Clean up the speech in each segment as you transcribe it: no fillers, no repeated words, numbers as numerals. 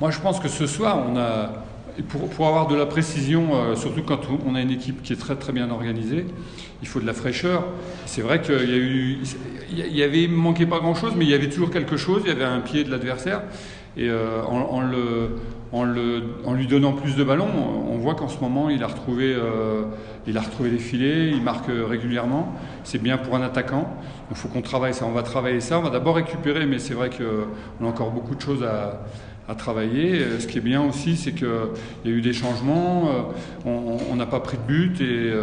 Moi, je pense que ce soir, pour avoir de la précision, surtout quand on a une équipe qui est très très bien organisée, il faut de la fraîcheur. C'est vrai qu'il manquait pas grand-chose, mais il y avait toujours quelque chose. Il y avait un pied de l'adversaire. Et en lui donnant plus de ballons, on voit qu'en ce moment, il a retrouvé les filets, il marque régulièrement. C'est bien pour un attaquant. Il faut qu'on travaille ça. On va travailler ça. On va d'abord récupérer, mais c'est vrai qu'on a encore beaucoup de choses à travailler. Ce qui est bien aussi, c'est qu'il y a eu des changements, on n'a pas pris de but et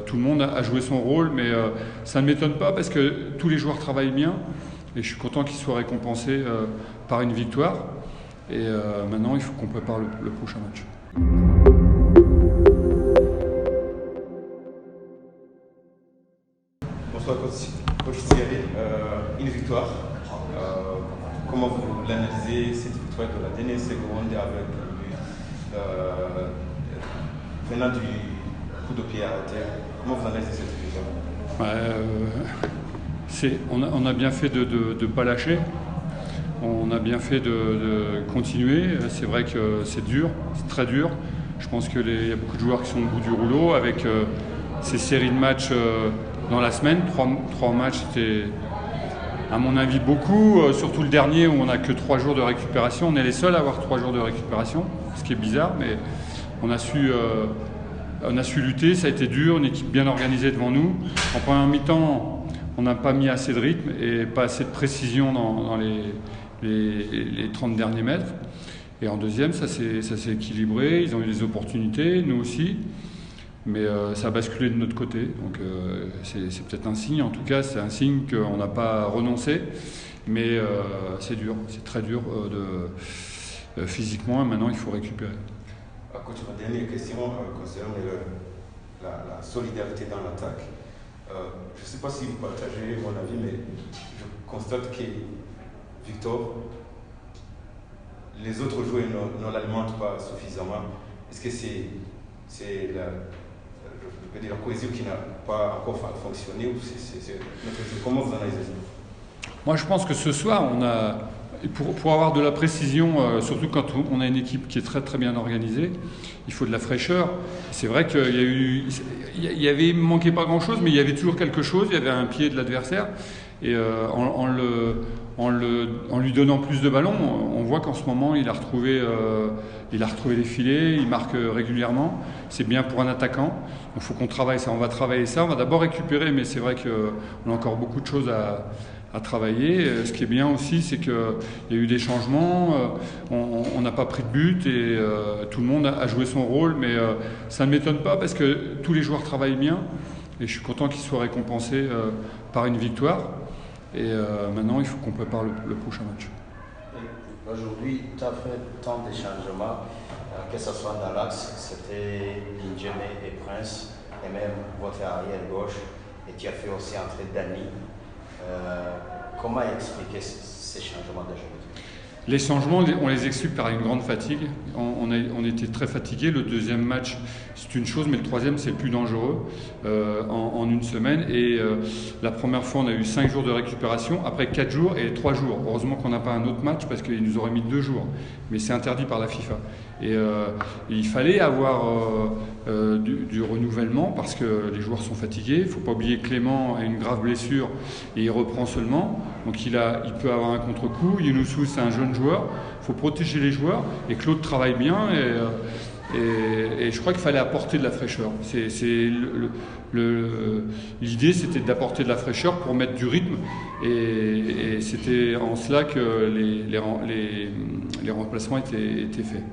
tout le monde a joué son rôle, mais ça ne m'étonne pas parce que tous les joueurs travaillent bien et je suis content qu'ils soient récompensés par une victoire. Et maintenant, il faut qu'on prépare le prochain match. Bonsoir coach Thierry, une victoire. Comment vous l'analysez, cette victoire de la dernière seconde avec le but venant du coup de pied arrêté? Comment vous analysez cette victoire? On a bien fait de ne pas lâcher. On a bien fait de continuer. C'est vrai que c'est dur, c'est très dur. Je pense qu'il y a beaucoup de joueurs qui sont au bout du rouleau avec ces séries de matchs dans la semaine. Trois matchs, c'était à mon avis beaucoup, surtout le dernier où on n'a que 3 jours de récupération. On est les seuls à avoir 3 jours de récupération, ce qui est bizarre, mais on a su lutter, ça a été dur, une équipe bien organisée devant nous. En première mi-temps, on n'a pas mis assez de rythme et pas assez de précision dans les 30 derniers mètres. Et en deuxième, ça s'est équilibré, ils ont eu des opportunités, nous aussi. Mais ça a basculé de notre côté, donc c'est peut-être un signe. En tout cas, c'est un signe qu'on n'a pas renoncé, mais c'est dur, c'est très dur physiquement, et maintenant il faut récupérer. Coach, ma dernière question concerne la solidarité dans l'attaque. Je ne sais pas si vous partagez mon avis, mais je constate que Victor, les autres joueurs ne l'alimentent pas suffisamment. Est-ce que c'est la cohésion qui n'a pas encore fonctionné ou comment vous analysez ça? Moi, je pense que ce soir, pour avoir de la précision, surtout quand on a une équipe qui est très très bien organisée, il faut de la fraîcheur. C'est vrai qu'il manquait pas grand-chose, mais il y avait toujours quelque chose. Il y avait un pied de l'adversaire. Et en lui donnant plus de ballons, on voit qu'en ce moment, il a retrouvé les filets, il marque régulièrement. C'est bien pour un attaquant. Il faut qu'on travaille ça. On va travailler ça. On va d'abord récupérer, mais c'est vrai qu'on a encore beaucoup de choses à travailler. Ce qui est bien aussi, c'est qu'il y a eu des changements, on n'a pas pris de but et tout le monde a joué son rôle, mais ça ne m'étonne pas parce que tous les joueurs travaillent bien et je suis content qu'ils soient récompensés par une victoire. Et maintenant, il faut qu'on prépare le prochain match. Aujourd'hui, tu as fait tant de changements, que ce soit dans l'axe, c'était Linjeme et Prince, et même votre arrière gauche, et tu as fait aussi entrer Dani. Comment expliquer ces changements d'aujourd'hui? Les changements, on les explique par une grande fatigue. On était très fatigués. Le deuxième match, c'est une chose, mais le troisième, c'est plus dangereux en une semaine. Et la première fois, on a eu 5 jours de récupération, après 4 jours et 3 jours. Heureusement qu'on n'a pas un autre match parce qu'il nous aurait mis 2 jours. Mais c'est interdit par la FIFA. Et il fallait avoir du renouvellement parce que les joueurs sont fatigués. Il ne faut pas oublier que Clément a une grave blessure et il reprend seulement. Donc il peut avoir un contre-coup. Younoussou, c'est un jeune joueur. Il faut protéger les joueurs. Et Claude travaille bien. Et je crois qu'il fallait apporter de la fraîcheur. L'idée, c'était d'apporter de la fraîcheur pour mettre du rythme. Et c'était en cela que les remplacements étaient faits.